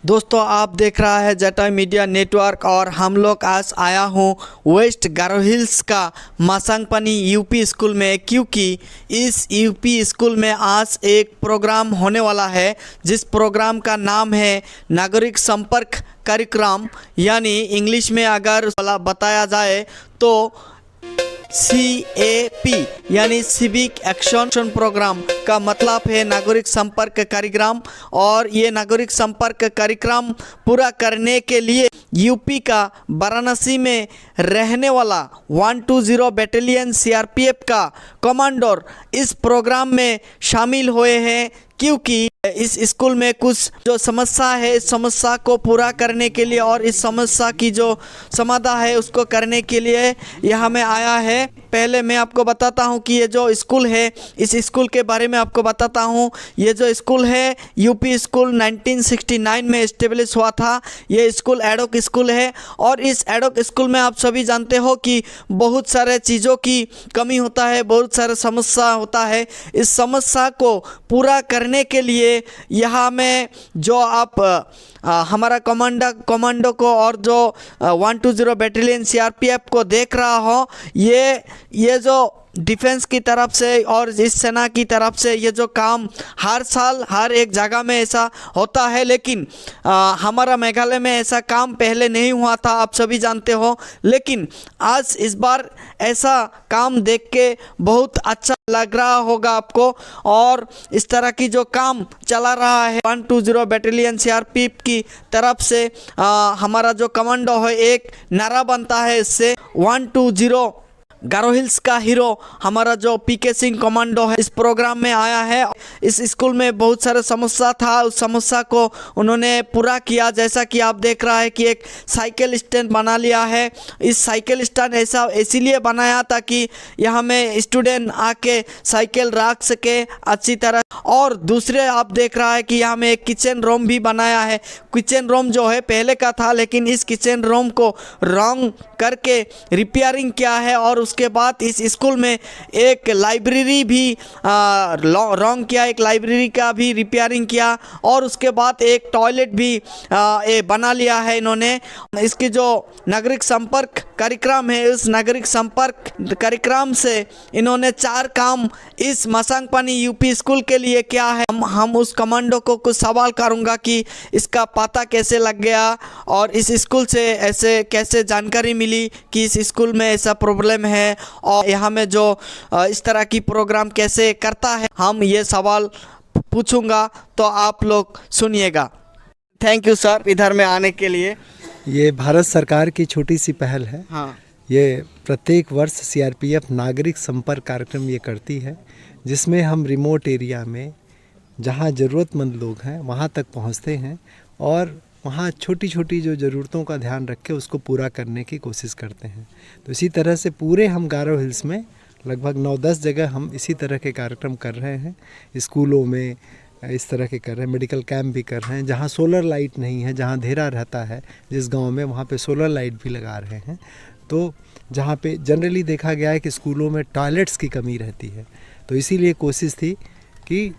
दोस्तों आप देख रहा है जटायु मीडिया नेटवर्क और हम लोग आज आया हूँ वेस्ट गारो हिल्स का मासांगपानी यूपी स्कूल में, क्योंकि इस यूपी स्कूल में आज एक प्रोग्राम होने वाला है जिस प्रोग्राम का नाम है नागरिक संपर्क कार्यक्रम, यानी इंग्लिश में अगर बताया जाए तो CAP यानी सिविक एक्शन प्रोग्राम का मतलब है नागरिक संपर्क कार्यक्रम। और ये नागरिक संपर्क कार्यक्रम पूरा करने के लिए यूपी का वाराणसी में रहने वाला 120 बैटालियन CRPF का कमांडर इस प्रोग्राम में शामिल हुए हैं, क्योंकि इस स्कूल में कुछ जो समस्या है इस समस्या को पूरा करने के लिए और इस समस्या की जो समाधान है उसको करने के लिए यहाँ में आया है। पहले मैं आपको बताता हूँ कि ये जो स्कूल है इस स्कूल के बारे में आपको बताता हूँ। ये जो स्कूल है यूपी स्कूल 1969 में इस्टेब्लिश हुआ था। ये स्कूल एडोक स्कूल है और इस एडोक स्कूल में आप सभी जानते हो कि बहुत सारे चीज़ों की कमी होता है, बहुत सारे समस्या होता है। इस समस्या को पूरा करने के लिए यहाँ में जो आप हमारा कमांडो को और जो 120 बैटालियन CRPF को देख रहा हो, ये जो डिफेंस की तरफ से और इस सेना की तरफ से ये जो काम हर साल हर एक जगह में ऐसा होता है, लेकिन हमारा मेघालय में ऐसा काम पहले नहीं हुआ था, आप सभी जानते हो। लेकिन आज इस बार ऐसा काम देख के बहुत अच्छा लग रहा होगा आपको। और इस तरह की जो काम चला रहा है 120 बैटालियन CRPF की तरफ से हमारा जो कमांडो है एक नारा बनता है, इससे 120 गारो हिल्स का हीरो हमारा जो PK सिंह कमांडो है इस प्रोग्राम में आया है। इस स्कूल में बहुत सारे समस्या था, उस समस्या को उन्होंने पूरा किया। जैसा कि आप देख रहा है कि एक साइकिल स्टैंड बना लिया है। इस साइकिल स्टैंड ऐसा इसीलिए बनाया ताकि यहाँ में स्टूडेंट आके साइकिल रख सके अच्छी तरह। और दूसरे आप देख रहा है कि यहाँ में एक किचन रूम भी बनाया है। किचन रूम जो है पहले का था, लेकिन इस किचन रूम को रंग करके रिपेयरिंग किया है। और उसके बाद इस स्कूल में एक लाइब्रेरी भी रंग किया, एक लाइब्रेरी का भी रिपेयरिंग किया। और उसके बाद एक टॉयलेट भी बना लिया है इन्होंने। इसकी जो नागरिक संपर्क कार्यक्रम है उस नागरिक संपर्क कार्यक्रम से इन्होंने 4 काम इस मासांगपानी यूपी स्कूल के लिए क्या है। हम उस कमांडो को कुछ सवाल करूंगा कि इसका पता कैसे लग गया और इस स्कूल से ऐसे कैसे जानकारी मिली कि इस स्कूल में ऐसा प्रॉब्लम है और यहाँ में जो इस तरह की प्रोग्राम कैसे करता है। हम ये सवाल पूछूंगा तो आप लोग सुनिएगा। थैंक यू सर इधर में आने के लिए। ये भारत सरकार की छोटी सी पहल है। हाँ, ये प्रत्येक वर्ष CRPF नागरिक संपर्क कार्यक्रम ये करती है, जिसमें हम रिमोट एरिया में जहाँ ज़रूरतमंद लोग हैं वहाँ तक पहुँचते हैं और वहाँ छोटी छोटी जो ज़रूरतों का ध्यान रख के उसको पूरा करने की कोशिश करते हैं। तो इसी तरह से पूरे हम गारो हिल्स में लगभग 9-10 जगह हम इसी तरह के कार्यक्रम कर रहे हैं। स्कूलों में इस तरह के कर रहे हैं, मेडिकल कैंप भी कर रहे हैं। जहाँ सोलर लाइट नहीं है, जहाँ अंधेरा रहता है जिस गांव में, वहाँ पे सोलर लाइट भी लगा रहे हैं। तो जहाँ पे जनरली देखा गया है कि स्कूलों में टॉयलेट्स की कमी रहती है, तो इसीलिए कोशिश थी कि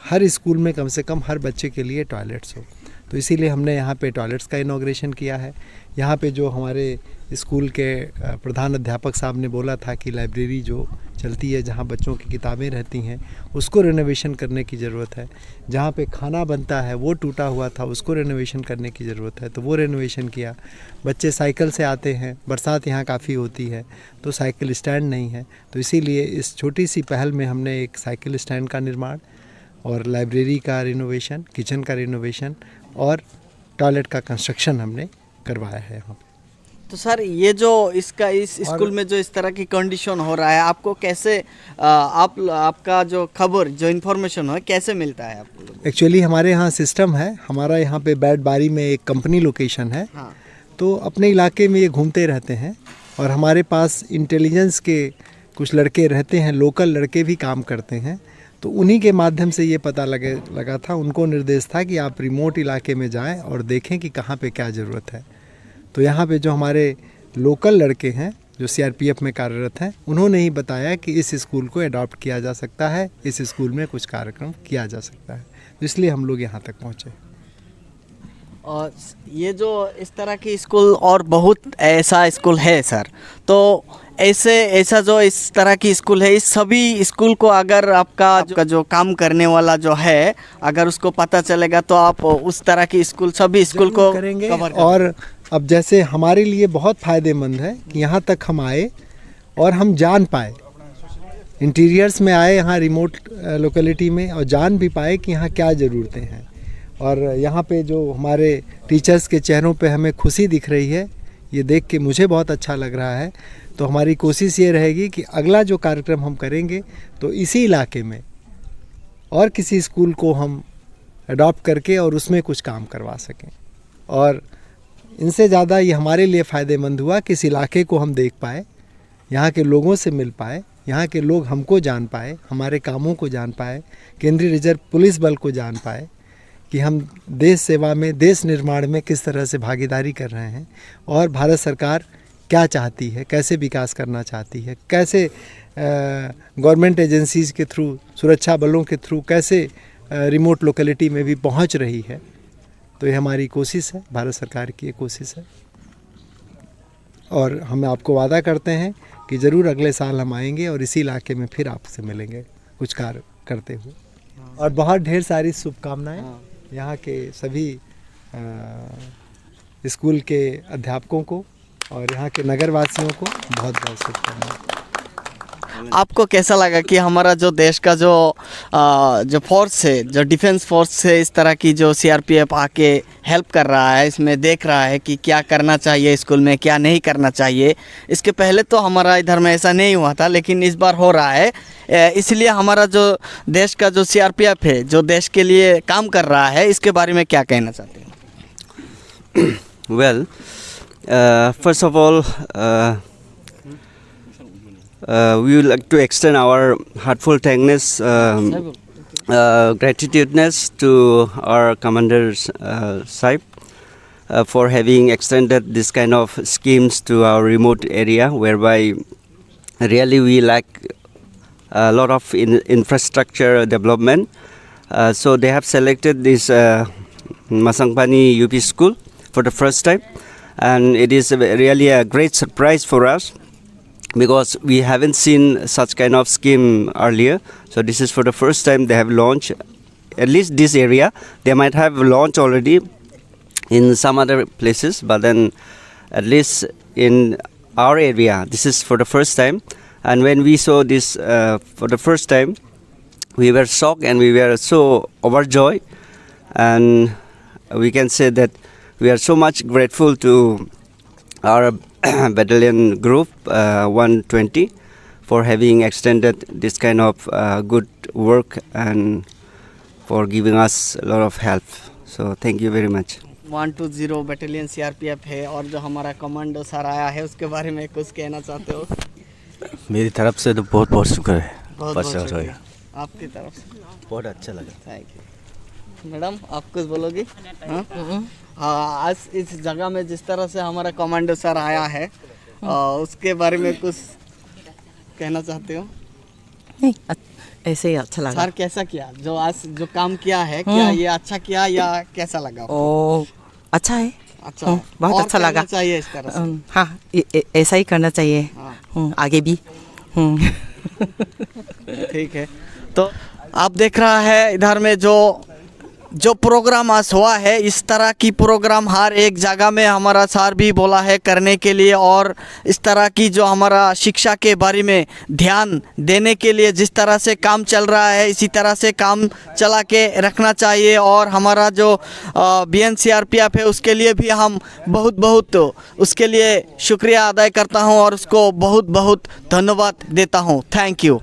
हर स्कूल में कम से कम हर बच्चे के लिए टॉयलेट्स हो। तो इसीलिए हमने यहाँ पे टॉयलेट्स का इनॉग्रेशन किया है। यहाँ पे जो हमारे स्कूल के प्रधान अध्यापक साहब ने बोला था कि लाइब्रेरी जो चलती है जहाँ बच्चों की किताबें रहती हैं उसको रेनोवेशन करने की ज़रूरत है। जहाँ पे खाना बनता है वो टूटा हुआ था, उसको रेनोवेशन करने की ज़रूरत है, तो वो रेनोवेशन किया। बच्चे साइकिल से आते हैं, बरसात यहाँ काफ़ी होती है तो साइकिल स्टैंड नहीं है, तो इसीलिए इस छोटी सी पहल में हमने एक साइकिल स्टैंड का निर्माण और लाइब्रेरी का रिनोवेशन, किचन का रिनोवेशन और टॉयलेट का कंस्ट्रक्शन हमने करवाया है यहाँ पे। तो सर ये जो इसका इस स्कूल में जो इस तरह की कंडीशन हो रहा है, आपको कैसे आपका जो खबर जो इन्फॉर्मेशन है कैसे मिलता है आपको? एक्चुअली हमारे यहाँ सिस्टम है, हमारा यहाँ पे बैट बारी में एक कंपनी लोकेशन है। हाँ। तो अपने इलाके में ये घूमते रहते हैं और हमारे पास इंटेलिजेंस के कुछ लड़के रहते हैं, लोकल लड़के भी काम करते हैं। तो उन्हीं के माध्यम से ये पता लगा था, उनको निर्देश था कि आप रिमोट इलाके में जाएं और देखें कि कहाँ पे क्या ज़रूरत है। तो यहाँ पे जो हमारे लोकल लड़के हैं जो CRPF में कार्यरत हैं, उन्होंने ही बताया कि इस स्कूल को अडॉप्ट किया जा सकता है, इस स्कूल में कुछ कार्यक्रम किया जा सकता है, तो इसलिए हम लोग यहाँ तक पहुँचे। और ये जो इस तरह की स्कूल और बहुत ऐसा स्कूल है सर, तो ऐसा जो इस तरह की स्कूल है, इस सभी स्कूल को अगर आपका जो काम करने वाला जो है अगर उसको पता चलेगा तो आप उस तरह की स्कूल सभी स्कूल को करेंगे। कवर और अब जैसे हमारे लिए बहुत फ़ायदेमंद है कि यहाँ तक हम आए और हम जान पाए, इंटीरियर्स में आए यहाँ रिमोट लोकेलिटी में, और जान भी पाए कि यहाँ क्या ज़रूरतें हैं। और यहाँ पे जो हमारे टीचर्स के चेहरों पे हमें खुशी दिख रही है, ये देख के मुझे बहुत अच्छा लग रहा है। तो हमारी कोशिश ये रहेगी कि अगला जो कार्यक्रम हम करेंगे तो इसी इलाके में और किसी स्कूल को हम अडॉप्ट करके और उसमें कुछ काम करवा सकें। और इनसे ज़्यादा ये हमारे लिए फ़ायदेमंद हुआ कि इस इलाके को हम देख पाए, यहाँ के लोगों से मिल पाए, यहाँ के लोग हमको जान पाए, हमारे कामों को जान पाए, केंद्रीय रिजर्व पुलिस बल को जान पाए कि हम देश सेवा में, देश निर्माण में किस तरह से भागीदारी कर रहे हैं और भारत सरकार क्या चाहती है, कैसे विकास करना चाहती है, कैसे गवर्नमेंट एजेंसीज़ के थ्रू, सुरक्षा बलों के थ्रू कैसे रिमोट लोकेलिटी में भी पहुंच रही है। तो ये हमारी कोशिश है, भारत सरकार की ये कोशिश है। और हम आपको वादा करते हैं कि ज़रूर अगले साल हम आएंगे और इसी इलाके में फिर आपसे मिलेंगे कुछ कार्य करते हुए। और बहुत ढेर सारी शुभकामनाएं यहाँ के सभी स्कूल के अध्यापकों को और यहाँ के नगरवासियों को बहुत बहुत शुभकामनाएं। आपको कैसा लगा कि हमारा जो देश का जो फोर्स है, जो डिफेंस फोर्स है, इस तरह की जो सीआरपीएफ आके हेल्प कर रहा है, इसमें देख रहा है कि क्या करना चाहिए स्कूल में, क्या नहीं करना चाहिए। इसके पहले तो हमारा इधर में ऐसा नहीं हुआ था, लेकिन इस बार हो रहा है। इसलिए हमारा जो देश का जो सीआरपीएफ है, जो देश के लिए काम कर रहा है, इसके बारे में क्या कहना चाहते हैं? Well, first of all, we would like to extend our heartfelt thanks, gratitudeness to our commanders Saib for having extended this kind of schemes to our remote area, whereby really we lack a lot of infrastructure development. So they have selected this Masangpani UP school for the first time, and it is really a great surprise for us, because we haven't seen such kind of scheme earlier. So this is for the first time they have launched, at least this area. They might have launched already in some other places, but then at least in our area, this is for the first time. And when we saw this for the first time, we were shocked and we were so overjoyed. And we can say that we are so much grateful to our battalion group 120 for having extended this kind of good work and for giving us a lot of help. So thank you very much. 120 battalion CRPF है, और जो हमारा commando sir आया है उसके बारे में कुछ कहना चाहते हो? मेरी तरफ से तो बहुत बहुत शुक्र है। बहुत शुक्रिया आपकी तरफ से, बहुत अच्छा लगा। Thank you. मैडम, आप कुछ बोलोगी? हाँ, आज इस जगह में जिस तरह से हमारा कमांडो सर आया है, उसके बारे में कुछ कहना चाहते हो? नहीं, ऐसे ही अच्छा लगा। सर कैसा किया, जो आज जो काम किया है, क्या ये अच्छा किया या कैसा लगा? ओ, अच्छा है, अच्छा, बहुत अच्छा लगा। चाहिए इस तरह से। हाँ, ऐसा ही करना चाहिए। आगे भी। ठीक है। तो आप देख रहा है इधर में जो प्रोग्राम आज हुआ है, इस तरह की प्रोग्राम हर एक जगह में हमारा सर भी बोला है करने के लिए, और इस तरह की जो हमारा शिक्षा के बारे में ध्यान देने के लिए जिस तरह से काम चल रहा है, इसी तरह से काम चला के रखना चाहिए। और हमारा जो BNCRPF है उसके लिए भी हम बहुत उसके लिए शुक्रिया अदा करता हूं और उसको बहुत धन्यवाद देता हूं। Thank you.